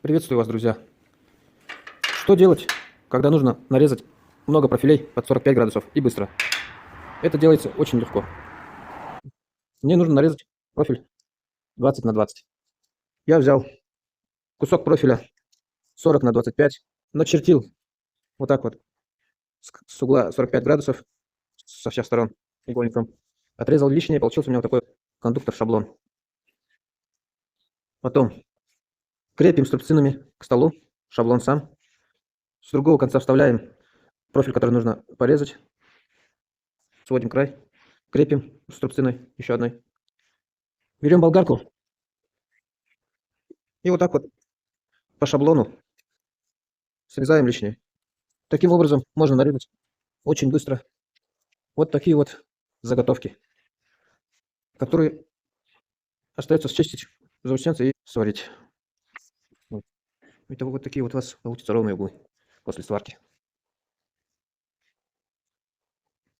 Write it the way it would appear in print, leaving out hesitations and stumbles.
Приветствую вас, друзья. Что делать, когда нужно нарезать много профилей под 45 градусов и быстро? Это делается очень легко. Мне нужно нарезать профиль 20 на 20. Я взял кусок профиля 40 на 25, начертил вот так вот с угла 45 градусов со всех сторон игольником. Отрезал лишнее, получился у меня вот такой кондуктор-шаблон. Потом крепим струбцинами к столу шаблон сам. С другого конца вставляем профиль, который нужно порезать. Сводим край, крепим струбциной еще одной. Берем болгарку и вот так вот по шаблону срезаем лишнее. Таким образом можно нарезать очень быстро вот такие вот заготовки, которые остается счистить, заусенцы и сварить. Итого вот такие вот у вас получатся ровные углы после сварки.